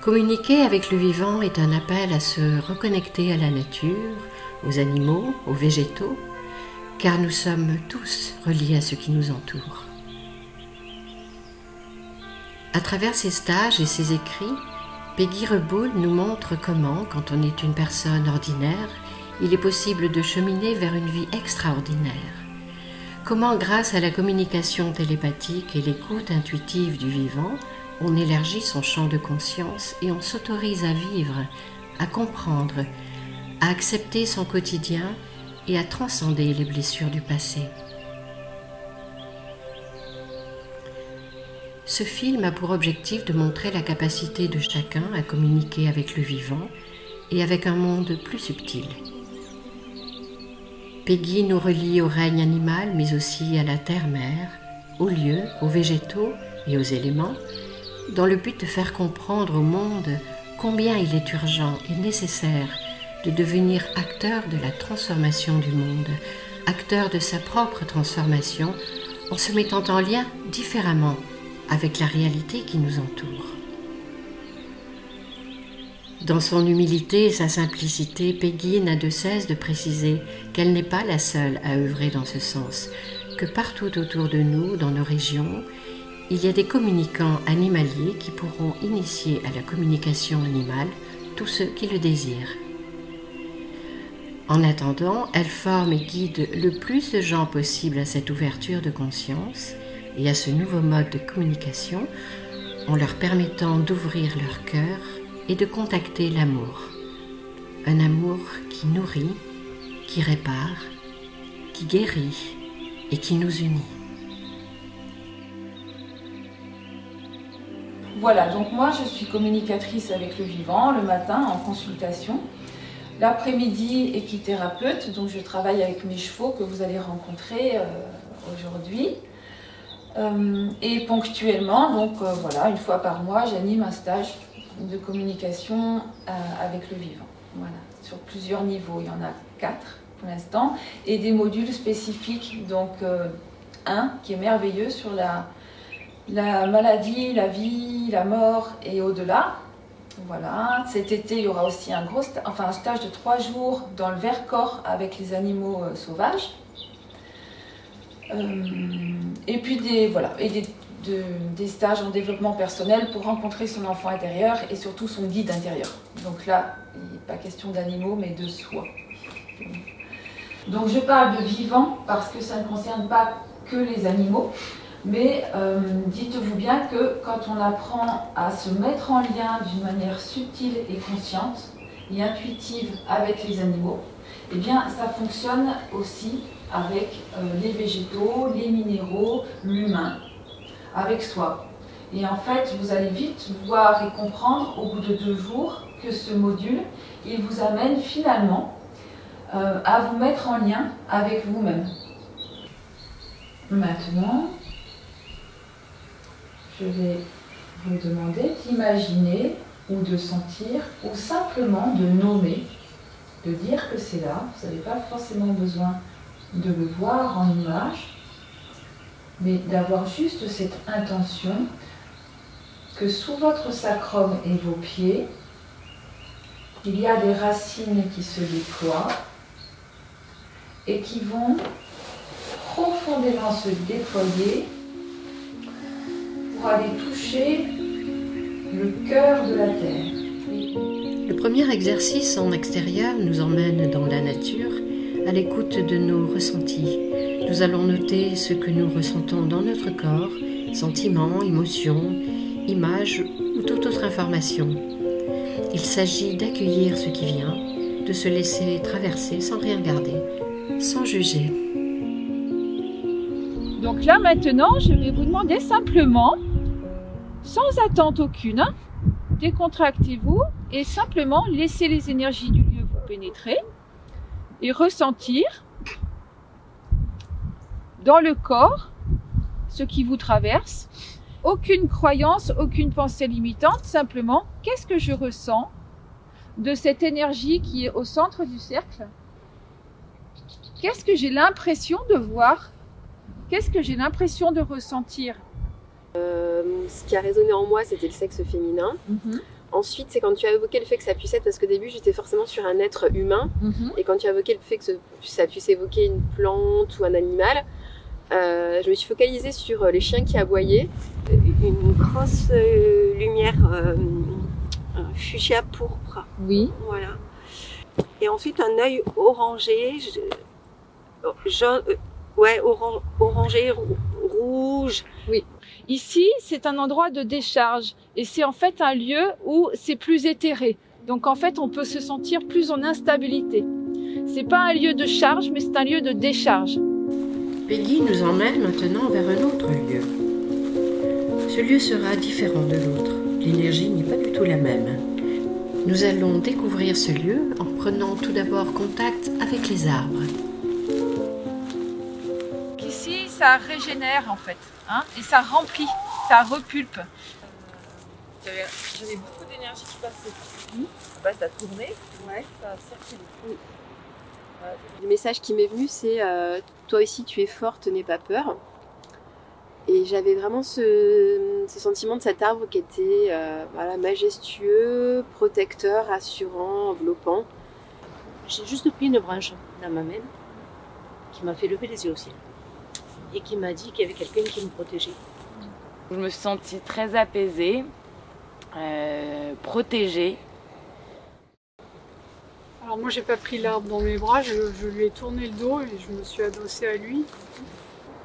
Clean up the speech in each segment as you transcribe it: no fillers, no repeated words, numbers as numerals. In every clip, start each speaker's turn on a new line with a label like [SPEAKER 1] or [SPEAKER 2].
[SPEAKER 1] Communiquer avec le vivant est un appel à se reconnecter à la nature, aux animaux, aux végétaux, car nous sommes tous reliés à ce qui nous entoure. À travers ses stages et ses écrits, Peggy Reboul nous montre comment, quand on est une personne ordinaire, il est possible de cheminer vers une vie extraordinaire. Comment, grâce à la communication télépathique et l'écoute intuitive du vivant, on élargit son champ de conscience et on s'autorise à vivre, à comprendre, à accepter son quotidien et à transcender les blessures du passé. Ce film a pour objectif de montrer la capacité de chacun à communiquer avec le vivant et avec un monde plus subtil. Peggy nous relie au règne animal, mais aussi à la terre-mère, aux lieux, aux végétaux et aux éléments, dans le but de faire comprendre au monde combien il est urgent et nécessaire de devenir acteur de la transformation du monde, acteur de sa propre transformation, en se mettant en lien différemment avec la réalité qui nous entoure. Dans son humilité et sa simplicité, Peggy n'a de cesse de préciser qu'elle n'est pas la seule à œuvrer dans ce sens, que partout autour de nous, dans nos régions, il y a des communicants animaliers qui pourront initier à la communication animale tous ceux qui le désirent. En attendant, elle forme et guide le plus de gens possible à cette ouverture de conscience et à ce nouveau mode de communication en leur permettant d'ouvrir leur cœur et de contacter l'amour. Un amour qui nourrit, qui répare, qui guérit et qui nous unit.
[SPEAKER 2] Voilà, donc moi je suis communicatrice avec le vivant le matin en consultation. L'après-midi, équithérapeute, donc je travaille avec mes chevaux que vous allez rencontrer aujourd'hui. Et ponctuellement, donc voilà, une fois par mois, j'anime un stage de communication avec le vivant. Voilà, sur plusieurs niveaux, il y en a 4 pour l'instant, et des modules spécifiques, donc un qui est merveilleux sur la maladie, la vie, la mort et au-delà. Voilà, cet été il y aura aussi un stage de 3 jours dans le Vercors avec les animaux sauvages. Et puis des stages en développement personnel pour rencontrer son enfant intérieur et surtout son guide intérieur. Donc là, il n'est pas question d'animaux mais de soi. Donc je parle de vivant parce que ça ne concerne pas que les animaux. Mais dites-vous bien que quand on apprend à se mettre en lien d'une manière subtile et consciente et intuitive avec les animaux, eh bien ça fonctionne aussi avec les végétaux, les minéraux, l'humain, avec soi. Et en fait, vous allez vite voir et comprendre au bout de 2 jours que ce module, il vous amène finalement à vous mettre en lien avec vous-même. Maintenant, je vais vous demander d'imaginer ou de sentir ou simplement de nommer, de dire que c'est là. Vous n'avez pas forcément besoin de le voir en image, mais d'avoir juste cette intention que sous votre sacrum et vos pieds, il y a des racines qui se déploient et qui vont profondément se déployer pour aller toucher le cœur de la terre.
[SPEAKER 1] Le premier exercice en extérieur nous emmène dans la nature, à l'écoute de nos ressentis. Nous allons noter ce que nous ressentons dans notre corps, sentiments, émotions, images ou toute autre information. Il s'agit d'accueillir ce qui vient, de se laisser traverser sans rien garder, sans juger.
[SPEAKER 2] Donc là maintenant, je vais vous demander simplement, sans attente aucune, décontractez-vous et simplement laissez les énergies du lieu vous pénétrer et ressentir dans le corps ce qui vous traverse. Aucune croyance, aucune pensée limitante, simplement qu'est-ce que je ressens de cette énergie qui est au centre du cercle? Qu'est-ce que j'ai l'impression de voir? Qu'est-ce que j'ai l'impression de ressentir?
[SPEAKER 3] Ce qui a résonné en moi, c'était le sexe féminin. Ensuite, c'est quand tu as évoqué le fait que ça puisse être, parce qu'au début, j'étais forcément sur un être humain, et quand tu as évoqué le fait que ça puisse évoquer une plante ou un animal, je me suis focalisée sur les chiens qui aboyaient. Une grosse lumière fuchsia pourpre.
[SPEAKER 2] Oui.
[SPEAKER 3] Voilà. Et ensuite, un œil orangé, jaune, orangé, rouge.
[SPEAKER 2] Oui. Ici, c'est un endroit de décharge et c'est en fait un lieu où c'est plus éthéré. Donc en fait, on peut se sentir plus en instabilité. C'est pas un lieu de charge, mais c'est un lieu de décharge.
[SPEAKER 1] Peggy nous emmène maintenant vers un autre lieu. Ce lieu sera différent de l'autre. L'énergie n'est pas du tout la même. Nous allons découvrir ce lieu en prenant tout d'abord contact avec les arbres.
[SPEAKER 2] Ici, ça régénère en fait, hein, et ça remplit, ça repulpe.
[SPEAKER 3] J'avais beaucoup d'énergie qui passait. Bah, ça a tourné, ouais, ça a circulé. Oui. Le message qui m'est venu, c'est toi aussi tu es forte, n'aie pas peur. Et j'avais vraiment ce sentiment de cet arbre qui était voilà, majestueux, protecteur, rassurant, enveloppant.
[SPEAKER 4] J'ai juste pris une branche dans ma main qui m'a fait lever les yeux au ciel et qui m'a dit qu'il y avait quelqu'un qui me protégeait.
[SPEAKER 5] Je me suis sentie très apaisée, protégée.
[SPEAKER 6] Alors moi j'ai pas pris l'arbre dans mes bras, je lui ai tourné le dos et je me suis adossée à lui.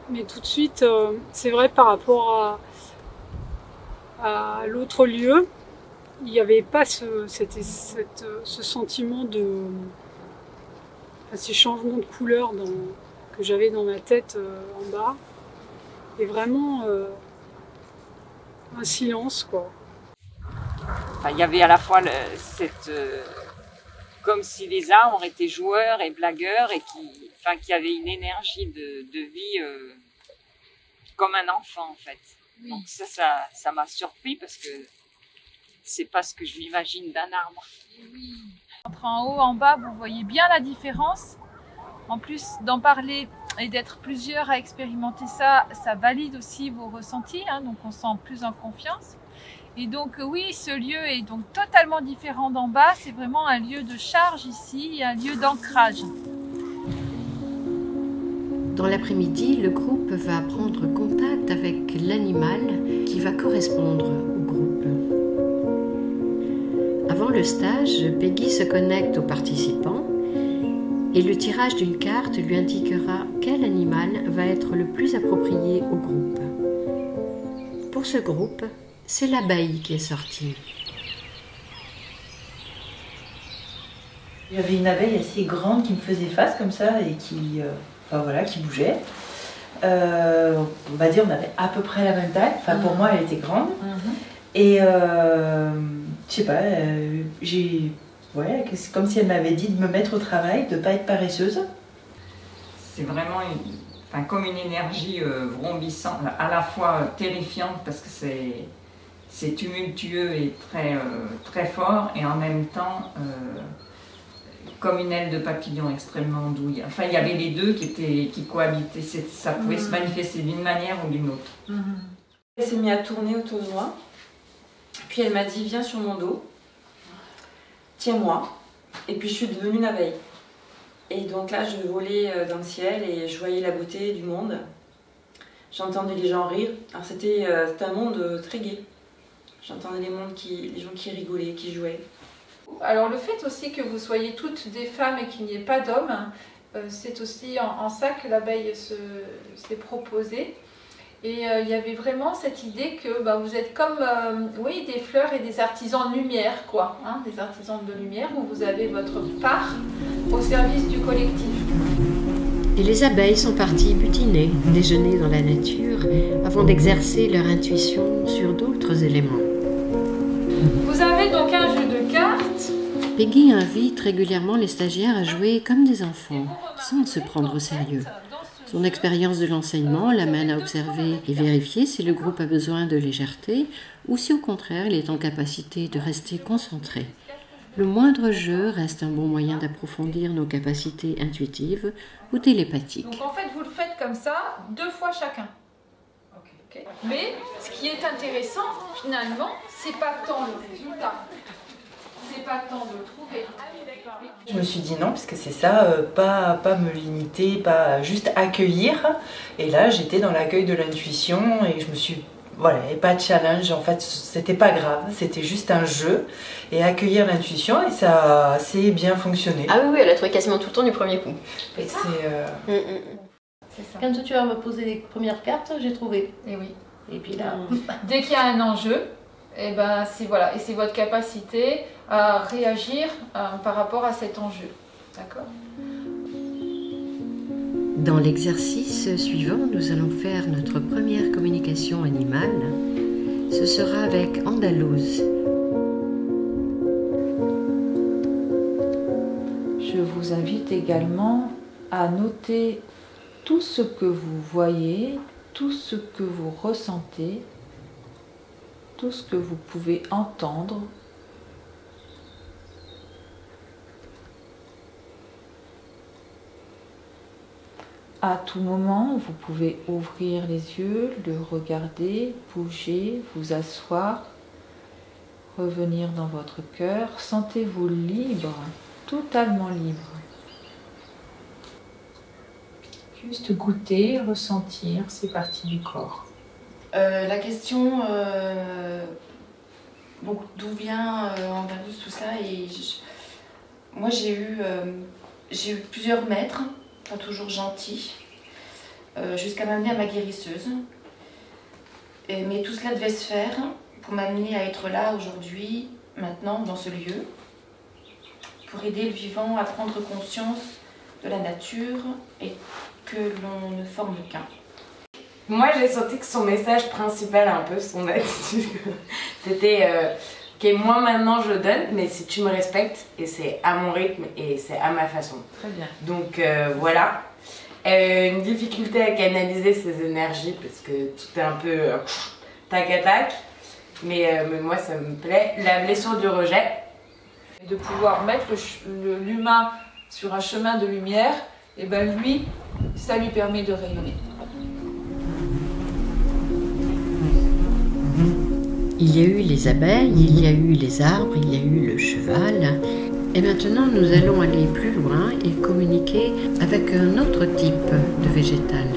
[SPEAKER 6] Mais tout de suite, c'est vrai par rapport à l'autre lieu, il n'y avait pas ce sentiment de... Enfin, ces changements de couleur que j'avais dans ma tête en bas. Et vraiment un silence, quoi.
[SPEAKER 5] Enfin, il y avait à la fois comme si les arbres étaient joueurs et blagueurs et qui avaient une énergie de vie comme un enfant en fait. Oui. Donc ça m'a surpris parce que c'est pas ce que je m'imagine d'un arbre.
[SPEAKER 2] Oui. Entre en haut, en bas, vous voyez bien la différence. En plus d'en parler et d'être plusieurs à expérimenter ça, ça valide aussi vos ressentis, hein, donc on se sent plus en confiance. Et donc oui, ce lieu est donc totalement différent d'en bas, c'est vraiment un lieu de charge ici, un lieu d'ancrage.
[SPEAKER 1] Dans l'après-midi, le groupe va prendre contact avec l'animal qui va correspondre au groupe. Avant le stage, Peggy se connecte aux participants et le tirage d'une carte lui indiquera quel animal va être le plus approprié au groupe. Pour ce groupe, c'est l'abeille qui est sortie.
[SPEAKER 7] Il y avait une abeille assez grande qui me faisait face comme ça et qui bougeait. On va dire on avait à peu près la même taille. Enfin pour moi elle était grande. Et je sais pas, c'est comme si elle m'avait dit de me mettre au travail, de ne pas être paresseuse.
[SPEAKER 5] C'est vraiment comme une énergie vrombissante, à la fois terrifiante parce que c'est tumultueux et très fort, et en même temps comme une aile de papillon extrêmement douille. Enfin, il y avait les deux qui cohabitaient, ça pouvait se manifester d'une manière ou d'une autre.
[SPEAKER 8] Elle s'est mise à tourner autour de moi, puis elle m'a dit viens sur mon dos, tiens-moi, et puis je suis devenue une abeille. Et donc là je volais dans le ciel et je voyais la beauté du monde. J'entendais les gens rire, alors c'était un monde très gai. J'entendais les gens qui rigolaient, qui jouaient.
[SPEAKER 2] Alors le fait aussi que vous soyez toutes des femmes et qu'il n'y ait pas d'hommes, c'est aussi en ça que l'abeille s'est proposée. Et il y avait vraiment cette idée que vous êtes comme des fleurs et des artisans de lumière, quoi, hein, des artisans de lumière où vous avez votre part au service du collectif.
[SPEAKER 1] Et les abeilles sont parties butiner, déjeuner dans la nature, avant d'exercer leur intuition sur d'autres éléments.
[SPEAKER 2] Vous avez donc un jeu de cartes.
[SPEAKER 1] Peggy invite régulièrement les stagiaires à jouer comme des enfants, sans se prendre au sérieux. Son expérience de l'enseignement l'amène à observer et vérifier si le groupe a besoin de légèreté ou si au contraire il est en capacité de rester concentré. Le moindre jeu reste un bon moyen d'approfondir nos capacités intuitives ou télépathiques.
[SPEAKER 2] Donc en fait vous le faites comme ça, 2 fois chacun. Ok. Mais ce qui est intéressant, finalement, c'est pas tant le résultat, c'est pas tant de le trouver.
[SPEAKER 7] Je me suis dit non, parce que c'est ça, pas me limiter, pas juste accueillir. Et là, j'étais dans l'accueil de l'intuition et je me suis... Voilà, il n'y avait pas de challenge, en fait, c'était pas grave, c'était juste un jeu. Et accueillir l'intuition, et ça a assez bien fonctionné.
[SPEAKER 3] Ah oui, elle a trouvé quasiment tout le temps du premier coup.
[SPEAKER 7] Et c'est...
[SPEAKER 2] Ça.
[SPEAKER 4] Quand tu vas me poser les premières cartes, j'ai trouvé.
[SPEAKER 2] Et oui.
[SPEAKER 4] Et puis là...
[SPEAKER 2] Dès qu'il y a un enjeu, et ben c'est voilà, et c'est votre capacité à réagir par rapport à cet enjeu. D'accord ?
[SPEAKER 1] Dans l'exercice suivant, nous allons faire notre première communication animale. Ce sera avec Andalouse.
[SPEAKER 9] Je vous invite également à noter tout ce que vous voyez, tout ce que vous ressentez, tout ce que vous pouvez entendre. À tout moment, vous pouvez ouvrir les yeux, le regarder, bouger, vous asseoir, revenir dans votre cœur. Sentez-vous libre, totalement libre. Juste goûter, ressentir ces parties du corps.
[SPEAKER 10] La question, d'où vient Andalouse, tout ça, et moi j'ai eu plusieurs maîtres, pas toujours gentils, jusqu'à m'amener à ma guérisseuse. Mais tout cela devait se faire pour m'amener à être là aujourd'hui, maintenant, dans ce lieu, pour aider le vivant à prendre conscience de la nature et que l'on ne forme qu'un.
[SPEAKER 11] Moi, j'ai senti que son message principal, un peu son attitude, c'était ok, moi maintenant je donne, mais si tu me respectes, et c'est à mon rythme et c'est à ma façon.
[SPEAKER 9] Très bien.
[SPEAKER 11] Donc voilà. Une difficulté à canaliser ses énergies parce que tout est un peu tac à tac, mais moi ça me plaît. La blessure du rejet.
[SPEAKER 2] Et de pouvoir mettre l'humain sur un chemin de lumière, et ben lui, ça lui permet de rayonner.
[SPEAKER 1] Il y a eu les abeilles, il y a eu les arbres, il y a eu le cheval. Et maintenant, nous allons aller plus loin et communiquer avec un autre type de végétal.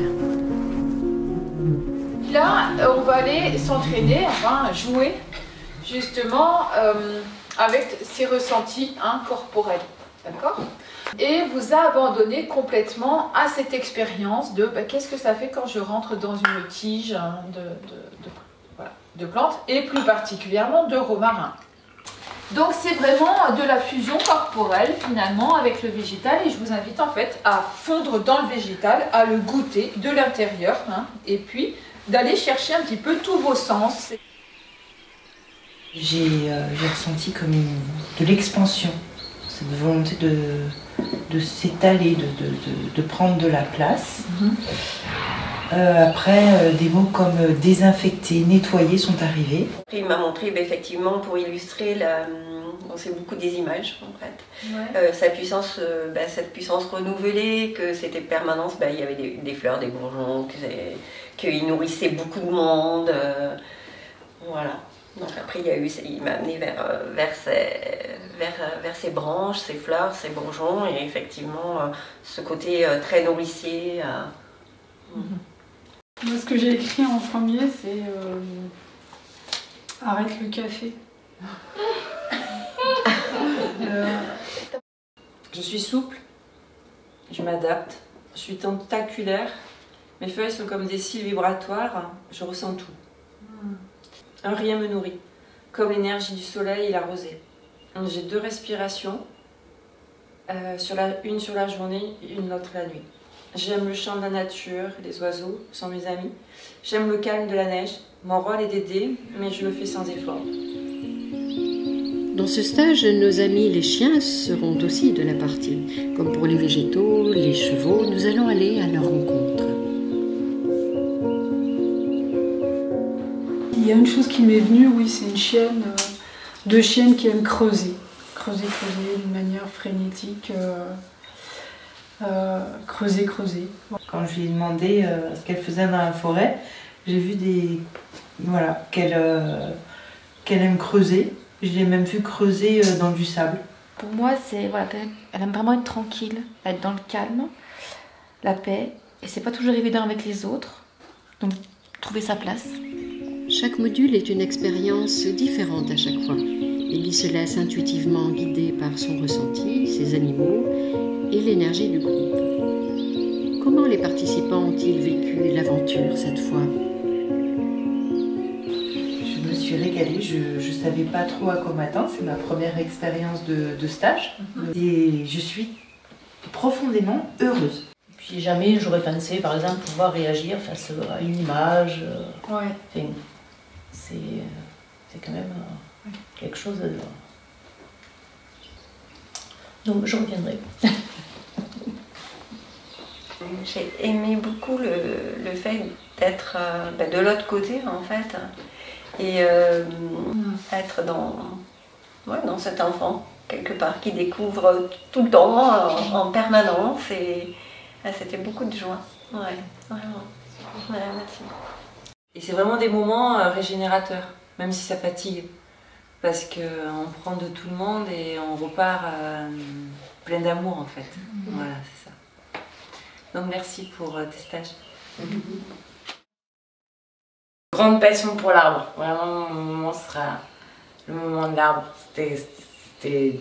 [SPEAKER 2] Là, on va aller s'entraîner, enfin jouer justement avec ces ressentis corporels. D'accord ? Et vous abandonner complètement à cette expérience de qu'est-ce que ça fait quand je rentre dans une tige de plantes, et plus particulièrement de romarin. Donc c'est vraiment de la fusion corporelle finalement avec le végétal, et je vous invite en fait à fondre dans le végétal, à le goûter de l'intérieur, et puis d'aller chercher un petit peu tous vos sens.
[SPEAKER 7] J'ai ressenti comme de l'expansion, cette volonté de s'étaler, de prendre de la place. Après, des mots comme désinfecter, nettoyer sont arrivés.
[SPEAKER 3] Il m'a montré effectivement, pour illustrer, c'est beaucoup des images en fait.
[SPEAKER 2] Ouais.
[SPEAKER 3] Sa puissance, cette puissance renouvelée, que c'était permanence, il y avait des fleurs, des bourgeons, qu'il nourrissait beaucoup de monde. Voilà. Donc après, il m'a amené vers ses branches, ses fleurs, ses bourgeons, et effectivement, ce côté très nourricier.
[SPEAKER 6] Moi, ce que j'ai écrit en premier, c'est arrête le café.
[SPEAKER 8] Je suis souple, je m'adapte, je suis tentaculaire, mes feuilles sont comme des cils vibratoires, je ressens tout. Un rien me nourrit, comme l'énergie du soleil et la rosée. J'ai 2 respirations, une sur la journée et une autre la nuit. J'aime le chant de la nature, les oiseaux sont mes amis. J'aime le calme de la neige. Mon rôle est d'aider, mais je le fais sans effort.
[SPEAKER 1] Dans ce stage, nos amis les chiens seront aussi de la partie. Comme pour les végétaux, les chevaux, nous allons aller à leur rencontre.
[SPEAKER 6] Il y a une chose qui m'est venue, oui, c'est une chienne, 2 chiennes qui aiment creuser. Creuser d'une manière frénétique. Creuser.
[SPEAKER 7] Quand je lui ai demandé ce qu'elle faisait dans la forêt, J'ai vu qu'elle aime creuser. Je l'ai même vu creuser dans du sable.
[SPEAKER 10] Pour moi, elle aime vraiment être tranquille, être dans le calme, la paix. Et c'est pas toujours évident avec les autres. Donc, trouver sa place.
[SPEAKER 1] Chaque module est une expérience différente à chaque fois. Ellie se laisse intuitivement guider par son ressenti, ses animaux et l'énergie du groupe. Comment les participants ont-ils vécu l'aventure cette fois ?
[SPEAKER 7] Je me suis régalée, je ne savais pas trop à quoi m'attendre. C'est ma première expérience de stage. Et je suis profondément heureuse.
[SPEAKER 4] Puis jamais j'aurais pensé, par exemple, pouvoir réagir face à une image.
[SPEAKER 10] Ouais.
[SPEAKER 4] C'est quand même quelque chose de... Donc je reviendrai.
[SPEAKER 12] J'ai aimé beaucoup le fait d'être de l'autre côté en fait et être dans cet enfant quelque part qui découvre tout le temps en permanence et c'était beaucoup de joie. Ouais, vraiment. Ouais, merci.
[SPEAKER 8] Et c'est vraiment des moments régénérateurs, même si ça fatigue. Parce qu'on prend de tout le monde et on repart plein d'amour en fait. Voilà, c'est ça. Donc merci pour tes stages.
[SPEAKER 11] Grande passion pour l'arbre. Vraiment, mon moment sera le moment de l'arbre. C'était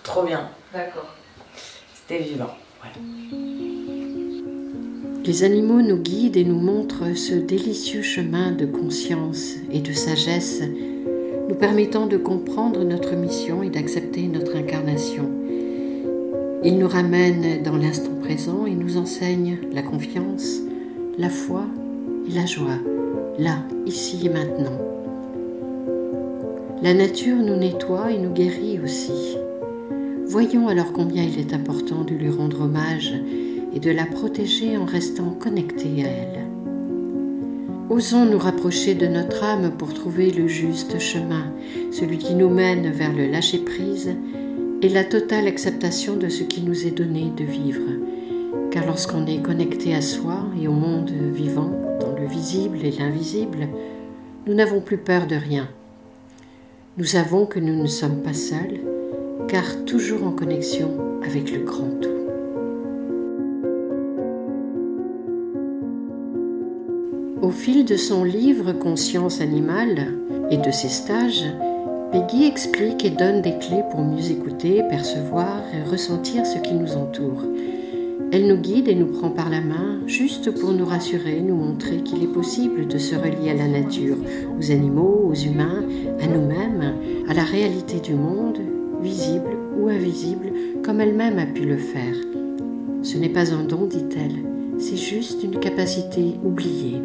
[SPEAKER 11] trop bien.
[SPEAKER 2] D'accord.
[SPEAKER 11] C'était vivant. Voilà.
[SPEAKER 1] Les animaux nous guident et nous montrent ce délicieux chemin de conscience et de sagesse, nous permettant de comprendre notre mission et d'accepter notre incarnation. Ils nous ramènent dans l'instant présent et nous enseignent la confiance, la foi et la joie, là, ici et maintenant. La nature nous nettoie et nous guérit aussi. Voyons alors combien il est important de lui rendre hommage et de la protéger en restant connectés à elle. Osons nous rapprocher de notre âme pour trouver le juste chemin, celui qui nous mène vers le lâcher-prise et la totale acceptation de ce qui nous est donné de vivre. Car lorsqu'on est connecté à soi et au monde vivant, dans le visible et l'invisible, nous n'avons plus peur de rien. Nous savons que nous ne sommes pas seuls, car toujours en connexion avec le grand tout. Au fil de son livre « Conscience animale » et de ses stages, Peggy explique et donne des clés pour mieux écouter, percevoir et ressentir ce qui nous entoure. Elle nous guide et nous prend par la main, juste pour nous rassurer, nous montrer qu'il est possible de se relier à la nature, aux animaux, aux humains, à nous-mêmes, à la réalité du monde, visible ou invisible, comme elle-même a pu le faire. Ce n'est pas un don, dit-elle, c'est juste une capacité oubliée.